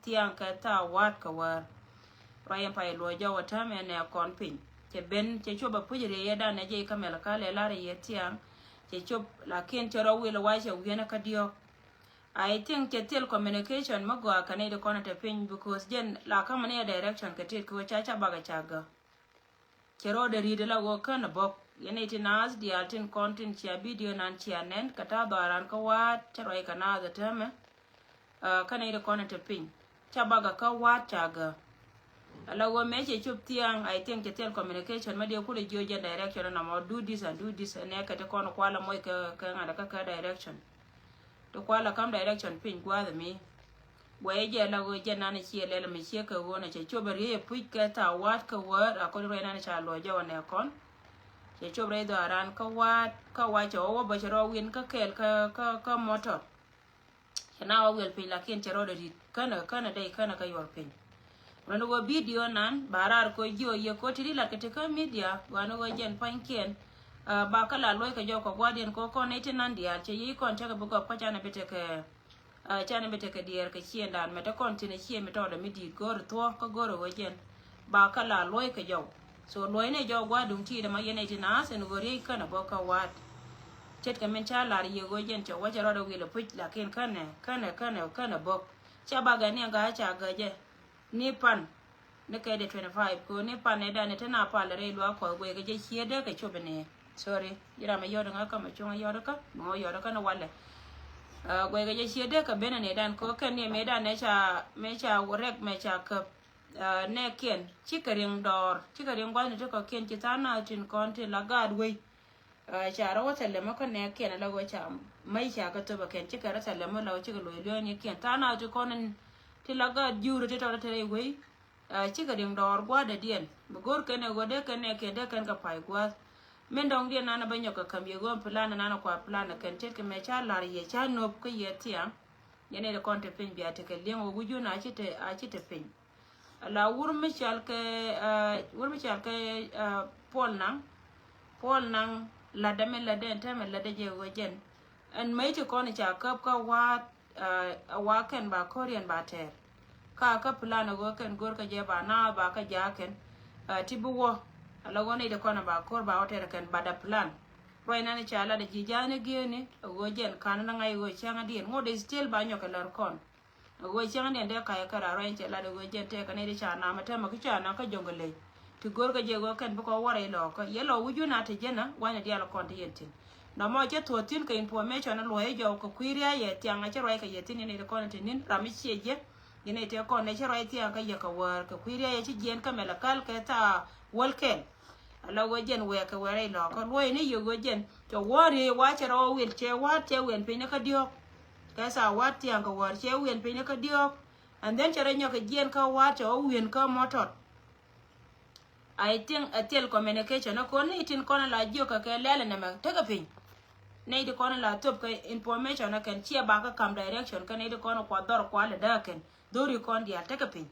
tiang ka ta wat ka war Ryan pai lo jo wata me ne kon pin che ben che choba pujire ya da ne je kamela ka le lare ye tiang che chob la ken choro wilo wa che wiena ka dio I think che tel communication mago ka ne de kona te pin because jen la kama ne direction ka tet ko cha cha baga chaga chero de ride la go kana bok yene tinas di altin content chia video nan chia nen kata daran ka wat chero e kana da teme kana de kona te pin cha baga ka wat chaga ala wo meche chup tiang I think che tel communication ma de ko de joje direction na mo do this and ne ka te kono kwala moy ka ngada ka direction to kwala kam direction pin kwa the me waye la go je nan chi le me chi ka wona che chobere e puik ka ta wat ka word akon re nan cha lo jo ne kon che chobere do aran ka wa cho wo ba chro win ka kel ka motor na wa wel pin la ken chero de kana dai kana ka yor pin wano go video nan barar ko jo ye ko tiri la kete ka media wano go jen panken ba kala loy ka jo ko guardian ko ne tinan dia che yi kon ta ko ko chana bete ka dier ka chien dan meta kon tine chien meta da midi gor to ko goro go jen ba kala loy ka jo so loy ne jo gwa dum ti da ma yene tina sen go ri kana bo ka wat chet ka men cha la ye go jen cho wa charo do wi le puch la ken kana bo cha ba ga ne ga cha ga je ni pan ne ka de 25 ko ni pan ne da ne tana pa la re lo ko go ga je chie de ka chobe ne sorry ira ma yodo nga ka ma chunga yodo ka mo yodo ka na wale go ga je chie de ka bena ne dan ko kan ne me da ne cha me cha worek me cha ka ne ken chikaring gwa ne to ko ken chitana tin konti la gad we cha ra wata le maka ne ken la go cha mai cha ka to ba ken chikara ta le mo la chi lo lo ne ken tana to konen ti la gad juru ti to ta we chikaring dor gwa da dien bugor ken go de ken ne ke de ken ka pai gwa men dong dia nana banyo ka kam yego plana nana kwa plana kan tet ke me cha lar ye cha nop ko ye tia yene de konte pin biya te ke leng wo guju na chite pin la wur mi chal ke pol nang la de me la de ta me la de je wo jen en mai te kon cha kap ka wa ken ba korean ba ter ka plana go ken gor ka je ba na ba ka ja ken tibu wo ala woni de kona ba kor ba hotel kan bada plan roy nani chala de jijane gene go jen kan na ngai go changa dien ngode still ba nyoka lar kon go changa de ka kara roy chala de go jen te kan de chana mata ma kicha na ka jongole ti gor ga je go kan bu ko wore lo ko yelo wuju na te jena wana dia la kon te yentin na mo je to tin ka information lo ye jo ko kwiria ye tianga che roy ka yetin ne de kon te nin rami cheje yene te kon ne che roy tianga ka ye ka war ka kwiria ye chi jen ka mela kal ka ta wolken ala wajen we ka were lo ko loy ne yo wajen to wore wa chero wil che wa che wen pe ne ka dio ka sa wa ti an ka war che wen pe ne ka dio and then chere nyo ka jen ka wa to wen ka motor I think a tel communication ko ne tin ko la jio ka ke lele na ma ta ka pin ne de ko la top ka information na kan chia ba ka kam direction ka ne de ko kwa dor kwa le da ken dori ko dia ta ka pin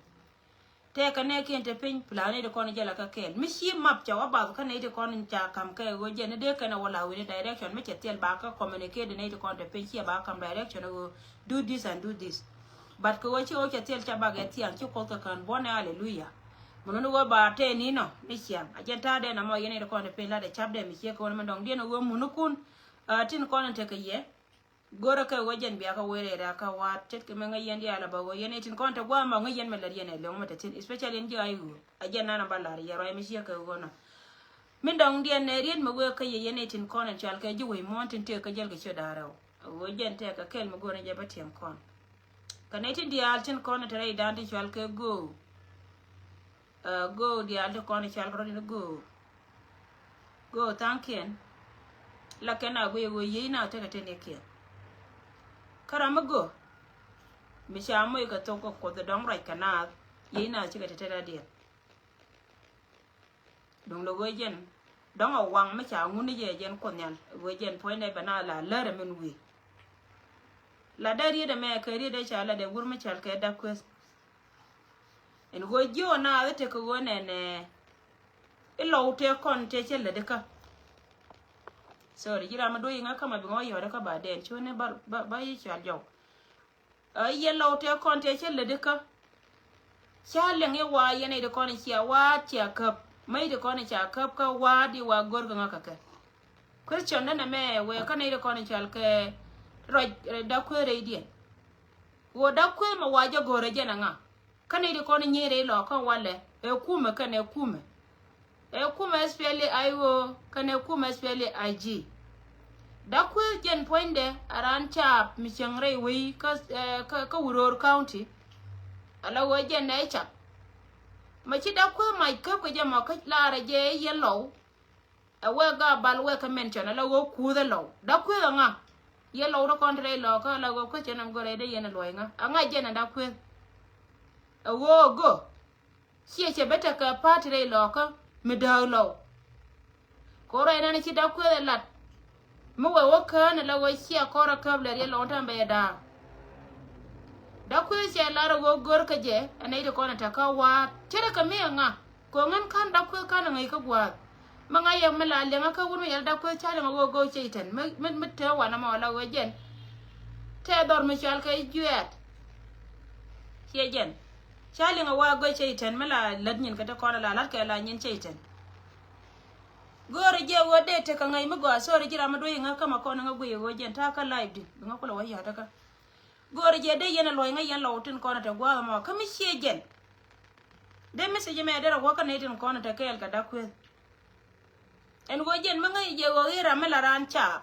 te ka ne ken te pin plane de kon jela ka kel mi shi map cha wa ba ka ne de kon cha kam ka go je ne de ka na wala wi direction me tel ba ka communicate ne de kon te pin shi ba kam direction go do this and do this but ko chi o tel cha ba ga ti an chi ko ka kan bona hallelujah mono go ba te ni no ni siam a jenta de na mo yene de kon te pin la de chap de mi shi ko ma dong de no go munu kun tin kon te ka ye gora ka wajen biya ka were da ka wa tet ke menga yendi ala ba go yene tin konta gwa ma ngo yen mel yene le mo tin especially ndi ayu ajana na balari ya ro mi shi ka go na min dong dia ne rien mo go ka yene tin kona chal ka ji we mo tin te ka jel ga choda raw go jen te ka kel mo go ne jaba tem kon ka ne tin dia tin kona tare dan ti chal ka go dia al kona chal ro ni go tanken la kana go ye na te ka te ne ke karamago mi shamo ka to ko the dong right kana yina chi ka tete dia dong lo gojen dong a wang ma cha nguni je jen ko nyal gojen point ne bana la lare min wi la dari da me ka ri da cha la de gurma chal ka da kwes en gojo na te ko wone ne ilo te kon te chele de ka sorry jira ma do yinga kama bi ngoyo da ka ba den chone ba yi chal jaw yellow te kon te chele de ka chale nge wa yene de kone chia wa chia kap mai de kone chia kap ka wa di wa gor ga ka question na me we ka ne de kone chal ke ro da ko re di wo da ko ma wa ja gore je na nga ka ne de kone nyere lo ka wale e kuma ka ne kuma especially aiwo ka ne kuma especially ig da ko jen poinde aran chap mi changre we ka Uror County ala wo jen na chap ma chi da ko mai ka ko je ma ka la ra je yellow a we ga bal we ka mention ala wo ku da lo da ko nga yellow ro kontre lo ka la wo ko chen gore de yen lo nga anga jen da ko a wo go che beta ka patre lo ka mi da lo ko ra na chi da ko la mo we wo ka na la wo chia ko ra ka bler yellow tambe da ku ce lara go gor ka je anai da kona ta ka wa tere ka me nga ko ngan kan da ku ka na ngai ka gwa manga ya mala le nga ka wuru ya da ku cha le go go cheitan me te wa na ma la go jen te dor me chal ka juet che jen cha le nga wa go cheitan mala lad nyin ka ta kona la lat ka la nyin cheitan gor je wo de te ka ngai me go so ri jira ma do nga ka ma kona nga go jen ta ka live di nga ko la wa ya ta ka gore je de yena loy nga yen lawtin kono ta gwa ma kami shejen de message me dera ko kan etin kono ta kel ka dakwe en go jen ma ngai je go ira mela ran cha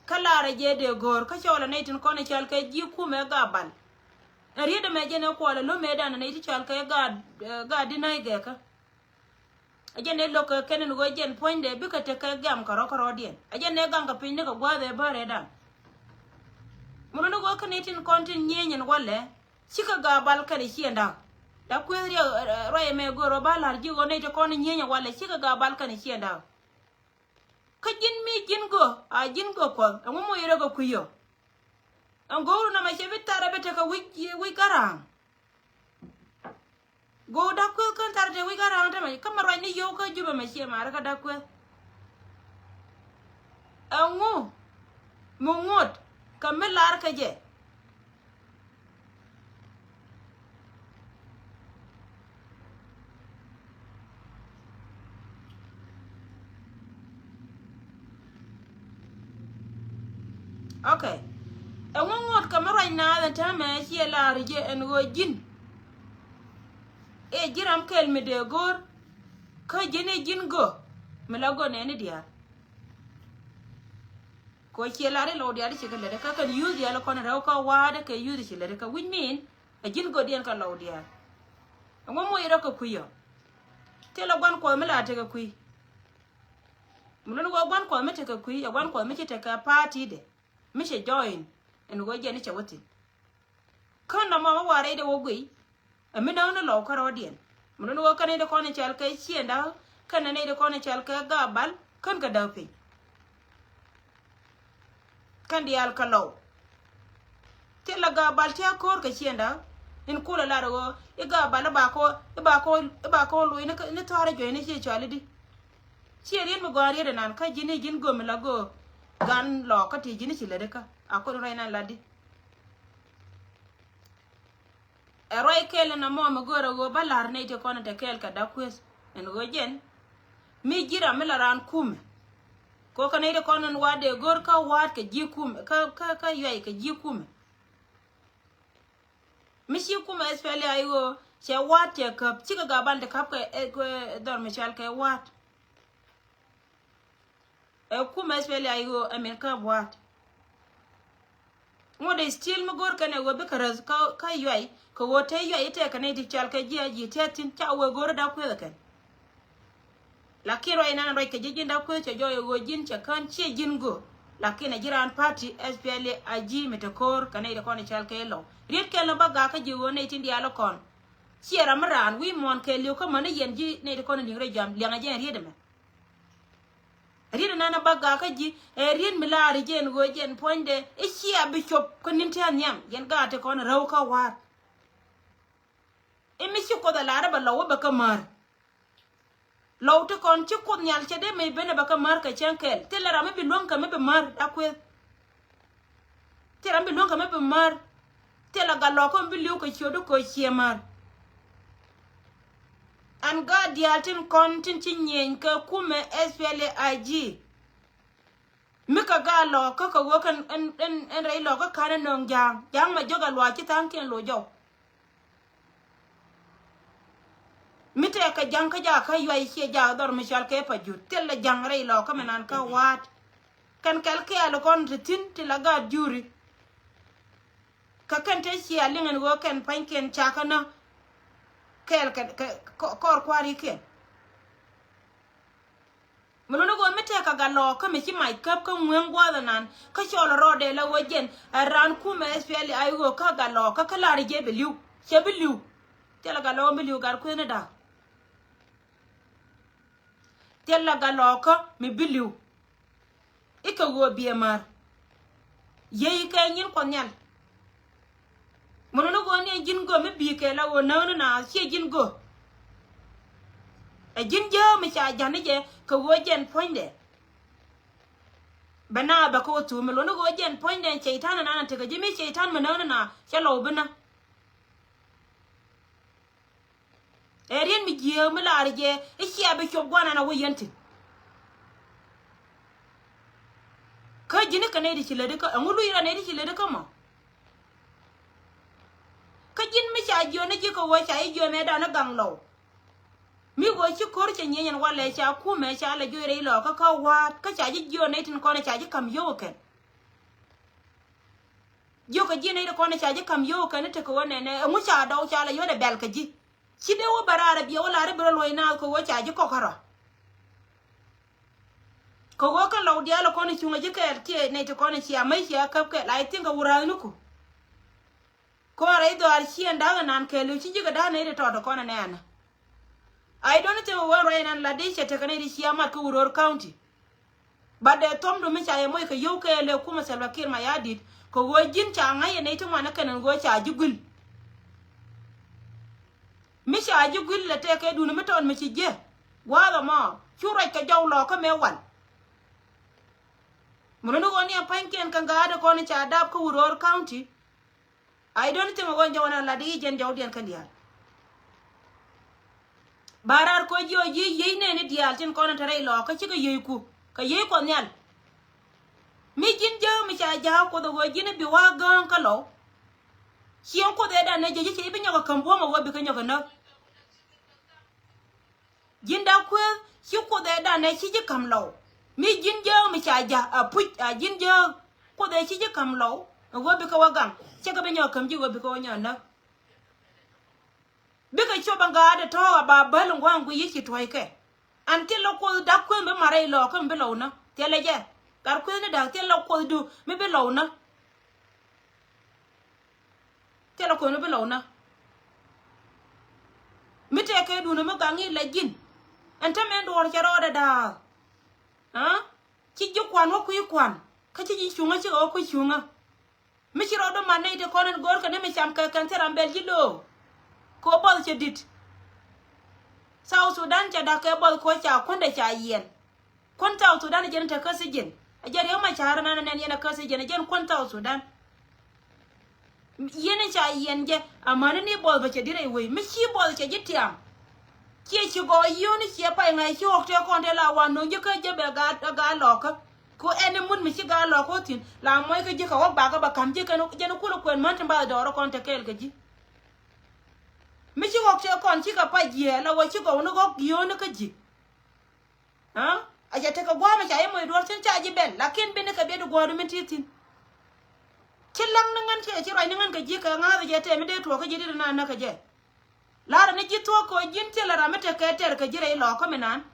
kala ra je de gor ka chola netin kono chal ka ji ku me ga ban ri de me je ne ko lo me dan ne ti chal ka ga dinai ge ka ajen ne lo ka kenen go jen point de bi ka te ka gam ka ro dien ajen ne ganga pin ne ko gwa de bare dan muno go kanetin kontin nyenyen wale chika ga bal kare chienda da kweri roye me goro balar ji go ne to kon nyenyen wale chika ga bal kane chienda ka jin mi jin go a jin go ko mo yere go kuyo an go na ma chebe tare bete ka wi garang go da ko kan tare de wi garang ta ma kamaro ni yo ka jube ma che mara ka da ko angu mungot kamelar ka je okay ngot kamera na da ta me chi la je en go jin e jiram kel me de gor ka jene jin go me la go ne ni dia ko chielare lo dia ci kale ka kan use ya lo kon raw ka wada ke use ci le ka which mean a jin go dien ka lo dia mo ira ko kuyo te lo gon ko me la te ka kuy mo lo go gon ko me te ka kuy ya gon ko me te ka party de me she join en go je ni che wotin kan na ma ware de wo gui a me na no lo ka ro dien mo lo go kan de ko ne chal ka chienda kan ne de ko ne chal ka ga bal kan ka da pe kan di alkalo te la ga bal ta kor ka chienda in kula la ro e ga bal ba ko lu ne tare jo ne che chali di chi rin mo gari de nan ka jini jin go mi la go gan lo ka ti jini chi le de ka akon ro ina la di e ro e kel na mo go ro go balar ne te kono te kel ka da kwes en go jen mi jira mi la ran kume ko ka ne de kono wade gor ka wat ka ji kume ka yoy ka ji kume mi shi kume espele ayo che wat te ka chi ka bal de kap ka e dor mi chal ka wat e kume espele ayo amerika wat ngode still mo gor ka ne go be ka yoy ko wote yoy te ka ne ti chal ka ji te tin cha wo gor da ku ka lakini ro ina ro ke jijin da ko che joyo go jin che kan che jin go lakini jiran party SPL aji metakor kanai da kon chal ke lo riet ke lo baga ka jiwo ne tin dia lo kon chiera maran wi mon ke liu ko man yen ji ne da kon ni re jam lianga jen riede me riede na baga ka ji e rien milari jen go jen ponde e chia bishop ko nin tan yam yen ga te kon raw ka wat e mi ko da lara ba lo ba kamar law te kon ci ko nyal ci de me bene baka mar ka chankel te la rame bi lon ka me be mar akwe te rambe lon ka me be mar te la ga lo ko bi liu ko ci do ko ci mar an ga dialtin kontin cinyen ka kume SPLAIG mika ga lo ka ka wo kan en rei lo ka kana nong jang ma joga lo ci tan ken lo jow mite ka jang ka ja ka yoy ci ja dor michal ke pa jut tel la jang rei lo ka menan ka wat kan kal ke al kon tin ti la ga juri ka kan te ci alingen wo kan panken chakana kel kor kwari ken Muluno go mete ka galo ka mi mai kap ka ngwen gwa nan ka cholo rode la wojen ran ku me speli ayo ka galo ka kala je beliu che beliu tela galo beliu gar ku ne da tela galo ka mi beliu ika go biemar yeyi ka nyin ko nyal Muluno go ne jin go mi bi ke la wo na che jin go a jinja mi cha jani je ka wojen poinde bana ba ko tu mi lono wojen poinde cheitan na ta ga jimi cheitan mi na chalo bina erin mi je mi la arje ishi abi ko gwana na woyenti ka jini ka ne di chile de ka ngulu ira ne di chile de ka mo ka jin mi cha jo ne je ko wo cha i jo me da na ganglo mi go ci kor ci nyen wala ci ku me ci ala jore lo ka wa ka ci ji jo ne tin ko ne ci kam yo ken yo ka ji ne ko ne ci kam yo ken te ko ne mu cha daw ci ala yo de bel ka ji ci de wo barara bi wala re bro lo ina ko wo ci ji ko kara ko wo ka law dia lo ko ne ci ngaji ka ti ne te ko ne ci amai ci ka ka la tin ga wura nu ko re do ar ci nda nan ke lu ci ji ga da ne de to ko ne ana I don't know where I am Ladisha Takanadi Siama Kuror County. But the Tom Domicha Moika Yoke Le Kuma Salvakir my added, ko Jin Changa and Nato Manakan and go charge you good. Misha Ajugul let take a dunamata on Michije. Walla ma, you like a jow lock a me one. Monogonia Panky and Kangada Konicha Adap Kuror County. I don't think I'm going to Ladij and Jodian Kandia. Barar ko jo yi ne ne dial tin kono tare lo ka ci ka yeku ka ye ko nyal mi jin jo mi cha ja ko do jine bi wa gan ka lo xion ko de da ne je ci bi nyoga kambo ma wo bi ka nyoga na jin da ko ci ko de da ne ci ji kam lo mi jin jo mi cha ja a pu a jin jo ko de ci ji kam lo wo bi ka wa gan ci ka bi nyoga kam ji wo bi ko nya na Bika chobanga de to ba balung wangu yiki toike. Until local da queen be mare lo come below na. Tell again. Gar queen da tell local do me below na. Tell a corner below na. Me take a do no gangi legin. And tell me do order da. Huh? Chijuk one walk you one. Kachi shunga chi o kushunga. Michirodo manate the corner gorka nemisham can tell and belgido. Ko bol che dit South Sudan cha da ke bol ko cha konde cha yen kon South Sudan jen ta kasijin a jar yo ma cha na nan yana kasijin jen kon South Sudan yen cha yen je amana ni bol ba che dire we mi chi bol che jitiam ke chi go yo ni che pa ngai chi ok te kon de la wan no je ka je be ga lo ka ko ene mun mi chi ga lo ko tin la moy ka je ka wa ba ka ba kam je ka no je no ko ko man tan ba do ro kon te kel ga ji Michi wok che kon chika pa ye la wo chiko no go gyo no ka ji ha aja te ka gwa ma cha e moy dor chen cha ji ben lakin ben ka be do go do metitin chilang nangan che chi rai nangan ka ji ka nga je te mi de to ka ji na na ka je la ra ne ji to ko jin te la ra mete ka ter ka ji re lo ko menan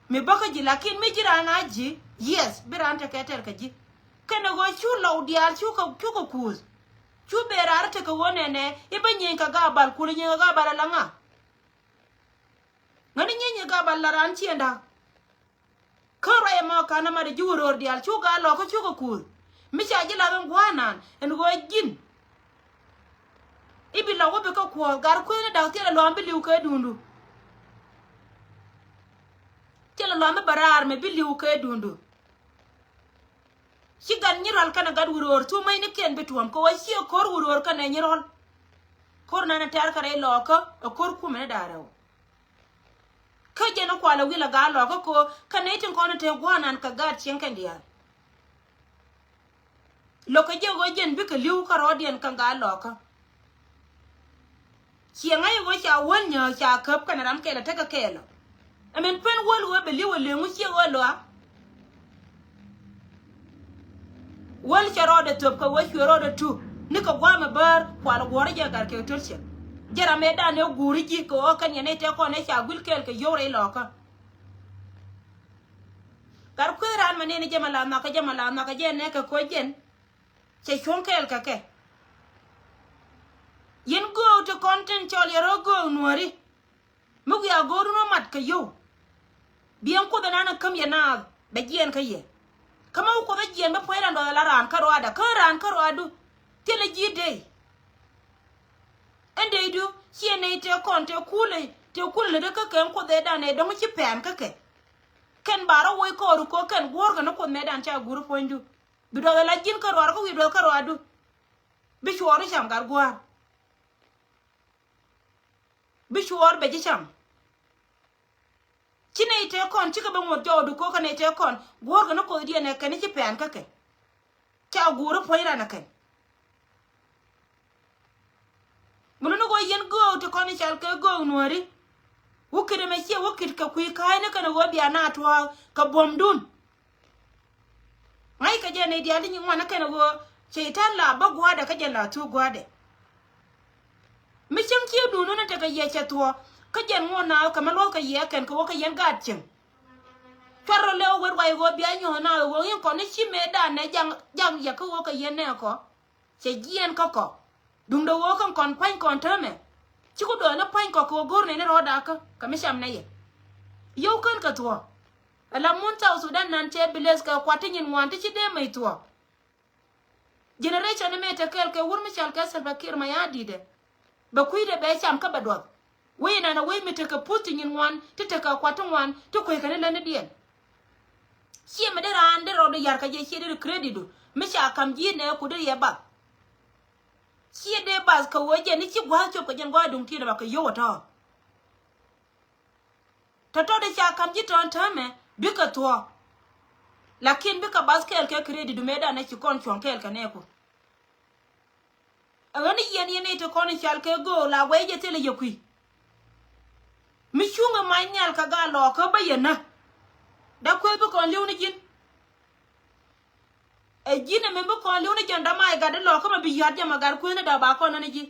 mi ba ka ji lakin mi ji ra na ji yes bi ran te ka ter ka ji kana go chu lo dial chu ko kuz Chu berar te ko wone ne iba nyen ka ga bal kuri nyen ga bal la nga ngani nyen ga bal la ran chi nda ko re ma kana ma de juror dial chu ga lo ko chu ko kur mi cha ji la ban gwanan en go jin ibi la wo be ko ko gar ko ne da te la lo ambi liu ka dundu te la lo ambi barar me bi liu ka dundu Shigan nyiral kana gad wuror tu mai ne ken betuam ko wasi kor wuror kana nyirol kor nana tar kare loka kor ku me daraw ka je na kwala wila ga lo ko ka ne tin ko na te gwanan ka ga chen kan dia lo ka je go jen bi ka liu ka rodien kan ga lo ka chieng ai go cha won nyo cha kap kan ram ke la ta ka ke lo amen pen wol wo be liu le ngu chi wo lo wal cha ro de top ka wo chi ro de tu ni ka gwa ma bar kwala go re ja gar ke tulche jara me da ne guri ji ko kan ne te ko ne cha gul kel ke yore lo ka gar ku ran ma ne jamala ma ka je ne ka ko jen che chon kel ka ke yen go to content chol yaro go nuari mu ya go no mat ka yo bien ko da na kam ya na be jen ka ye kama ko be jen be poira ndo la ran ka ro adu tele ji dei ende du siene te konte kule de ka ken ko de da ne do ci pem ka ke ken baro woy ko ru ko ken gorga no ko medan cha guru pondu bi do la jin ka ro ko wi do ka ro adu bi shori sham gar gwa bi shor be ji sham cine te kon ci ka be mo jodu ko ka ne te kon gorga no ko di ne ken ci pem ka ke cha guru poira na ken muno go yen go to kon chal ke go nuari wukire me che wukit ka kui kai ne kana go bia na to ka bomdun mai ka je ne dia li ngwana kana go shaitan la ba gwa da ka je la to gwa de mi chim chi du no na ta ka ye che to ka je ngona ka ma lo ka ye ken ko ka yen ga chin faro le o wer wai go bia nyo na go yin ko ne chi me da ne jang ya ko ka yen ne ko che gien ko dung do wo kon pan kon tame ci ko do na pan ko gor ne ro da ka mi sham na ye yo kan ka to ala mun ta Sudan nan te biles ka kwatin wan ti de mai to generation me te kel ke wur mi chal ka Salva Kiir ma ya dide ba kuy de be sham ka ba do we na we mi te ka putin wan ti te ka kwatin wan to ko ka ne la ne dien si me de ran de ro de yar ka je si de credit do mi sha kam ji ne ku de ye ba si de bas ka woje ni ci gwa cho ko jen gwa dung ti da ka yo to de cha kam ji ton tame bi ka to lakin bi ka bas kel ke credit du meda na ci kon chon kel ka ne ko awani yen to kon chal ke go la weje tele yekui mi chunga manyal ka ga lo ka bayena da ko bi kon liwni jin e jine me ko liwni janda mai ga de lo ko ma bi yadja magar ko ne da ba ko ne ji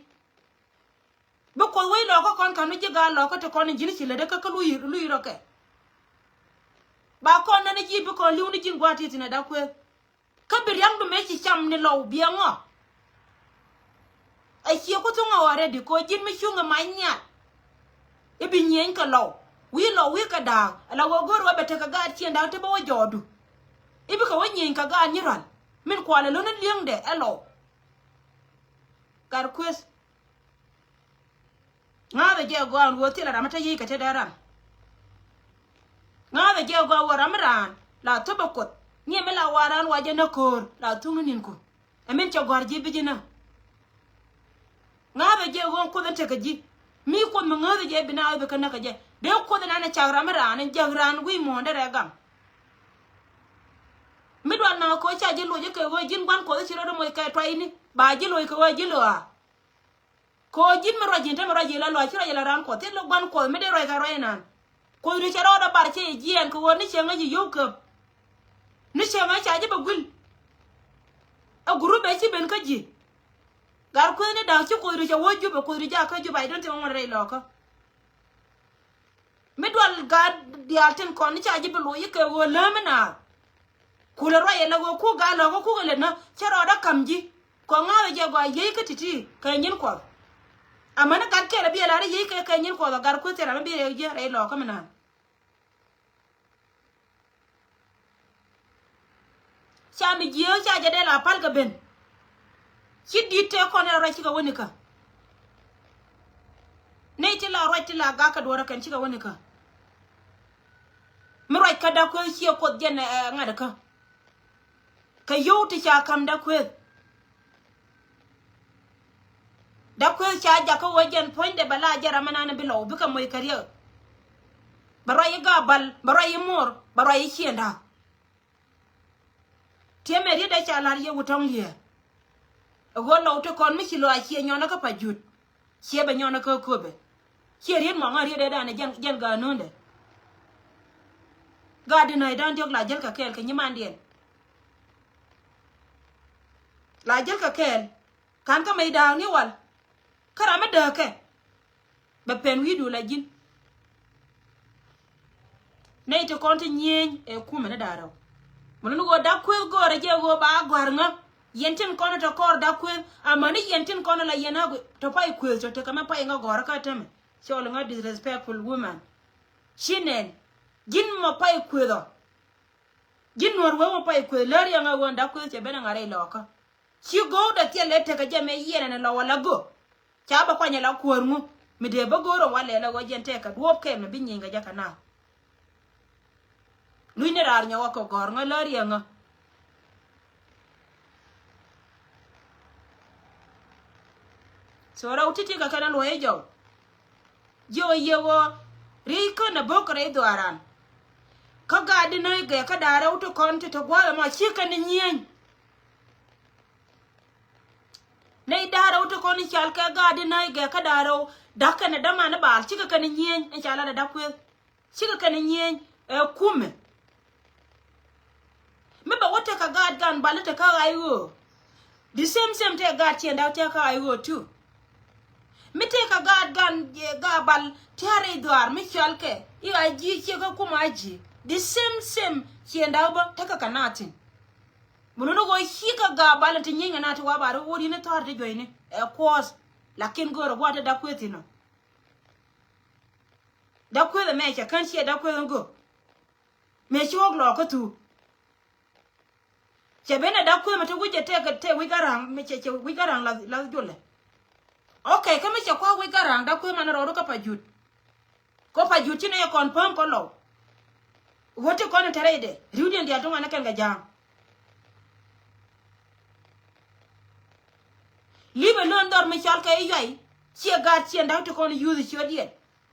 bu ko we lo ko kon kanu ji ga lo ko to kon jini ci le de ka lu ro ke ba ko ne ji bu ko liwni jin gwati tina da ko ka bi yang du me ci cham ni lo bi ngo ai ci ko to ngaware di ko jin mi chunga manya e bi nyen ka lo wi ka da ala go gor wa bete ka ga ci nda te bo jodu e bi ka wa nyen ka ga ni ran min kwale lo na liang de elo gar kwes nga da je go an wo ti la mata yi ka te dara nga da je go wa ramran la to ba ko ni me la waran wa je na kor la tungu nin ko amen cha gor ji bi jina nga da je go ko da te ka ji mi ko ma nga da je bi na be ka na ka je de ko da na cha ramran jagran wi mo da gam mi do na ko cha jilo je ke go jin gwan ko chiro do moy kay toy ni ba jilo ko wa jilo a ko jin mi rojin te mi roji la lo chiro la ran ko te lo gwan ko mi de roy ka roy nan ko ri chiro do bar che jien ko woni che ngaji yo ko ni che ma cha je ba gul a guru be ci ben ka ji gar ko ni da ci ko ri che wo ju be ko ri ja ka ju ba don te mo re lo ko mi do ga di alten ko ni cha je be lo yi ke wo la na kula roye la go ku ga lo go ku le na chero da kamji ko ngawe je go ye ka titi ka nyin ko amana ka ke la bi la re ye ka nyin ko gar ku tera bi re je re lo ka mana cha mi je cha je de la pal ga ben ci di te ko ne ro ci ga woni ka ne ti la ro ti la ga ka do ra kan ci ga woni ka mi ro ka da ko ci ko je ne ngada ka yo ti cha kam da kwe cha ja ko wajen point de bala jara mana na bilo bi ka moy kariya baroy gabal baroy mor baroy chienda tieme ri da chalar ye wutong ye go lo to kon mi chilo a chie nyona ka pajut chie be nyona ka kobe chie ri mo ngari de da ne jen ga nonde ga di na dan jog la jel ka kel ke nyimandien la jel ka kel kan ka mai da ni wal kara me de ke be pen wi du la jin ne to kon ti nyen e kuma na daraw mun go da ku go re je go ba gwarnga yentin kono to kor da ku amani yentin kono la yena go to pai ku to kama pai nga gor ka teme so nga disrespectful woman shinen jin mo pai ku do jin nor wo mo pai ku ler ya nga wonda ku che bena ngare loka shi go da tie le te ka je me yena ne lo wala go cha ba kwanya la ku ormu mi de ba goro wale la go jente ka duop ke me binyinga jaka na luine rar nyawa ko gor nga ler ya nga so ra utiti ka kana lo ejo yo yewo riko na bokre doaran ka gadi na ga ka dara uto konti to gwa ma chika ni nyen nei dara uto koni chal ka gadi na ga ka dara daka na dama na bal chika kan nyen en chala da kwe chika kan nyen e kume me ba wote ka gad gan balata ka ayo the same te gad chenda te ka ayo too mi te ka gad gan ga bal tiare doar mi chalke i aji chika kuma aji the same chenda ba taka kanatin mununo go hika ga bal te nyinga na to wa baro wori ne tor de joine e course lakin go ro wata da kwetino da kwethe me cha kan she da kwethe go me chog lo ko tu chebena da kwethe me to guje te wigarang me che wigarang la jole okay kama che kwa wigarang da kwethe man ro ka pajut ko pajut ne e confirm ko lo wote kono terede riudi ndi atonga na kenga jang libe non dor me chalka e yoy chi ga chi ndaw to kono yuzi chodie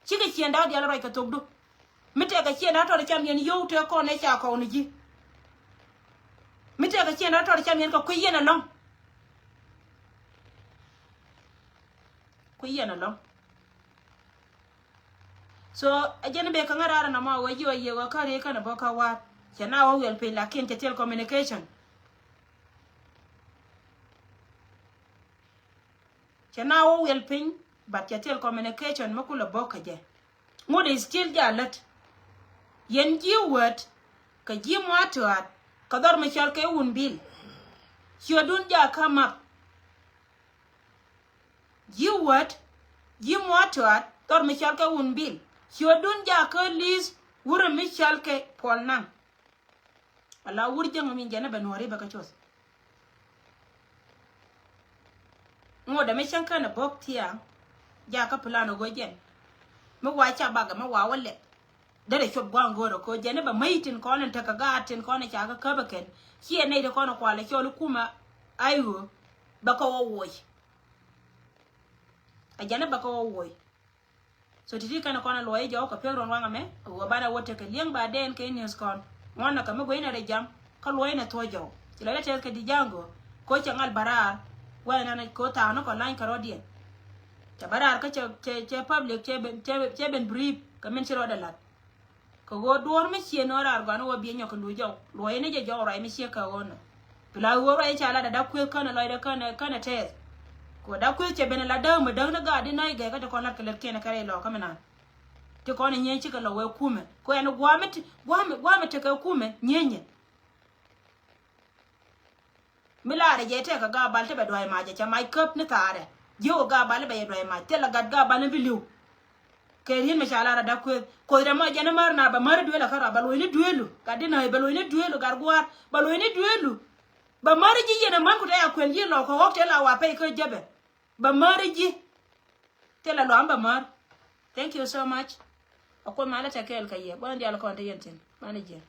chi ga chi ndaw di ala ka togdu mite ga chi ndaw to cham yen yo to ko ne cha ko ni ji mite ga chi ndaw to cham yen ko yena long ko yena long so ajene be ka ngara na ma waji wa yewa kare kana boka wa kana wa wel pe lakin te telecommunication kana wa wel pin but te telecommunication makula boka je ngode still jalat yen ji word ka ji matwa ka dor me chal ke un bil chodun ja kama ji word ji matwa dor me chal ke un bil chodun ja ka lis wura mi chalke polnan ala wurjang mi jana banori baka chos ngoda me chanka na bok tia ja ka plano go jen mo wacha baga mo wawale dare chob gwangoro ko jene ba maitin konen taka gatin konen cha ka kabaken chie ne de kono kwale cholu kuma ayo baka wowoy ajana baka wowoy so titi kana kona loye jo ka pegron wanga me wo bana wote ke liang ba den ke news kon ngona ka me go ina re jam ka loye na tojo tilale te ke di jango ko changal barar wana na ko ta no ko line ka rodien ta barar ka che public che ben brief ka men chiro dalat ko go dor me chie no rar gano wo bienyo ko lujo loye ne je jo ra me chie ka wona pila wo ra cha la da ku kana loye kana te ko da ku che ben la da mu da na ga di na ga ka ko na kele kene kare lo kamana te ko ne nyen chi ka lo we kume ko en gwame te ka kume nyenye milare je te ka ga bal te be do ma je cha mai kop ne tare yo ga bal be do ma te la ga bal bi liu ke rin me cha la da ku ko re ma je na mar na ba mar duela ka ba lo ni duelu ga di na be lo ni duelu gar gwa ba lo ni duelu ba mar ji ye na man ku ta ya kwen ji lo ko hokte la wa pe ko jebe ba mariji tela lo amba mar. Thank you so much. Akon mala takel kaye. Bwana ndi alkonte yenten. Manager.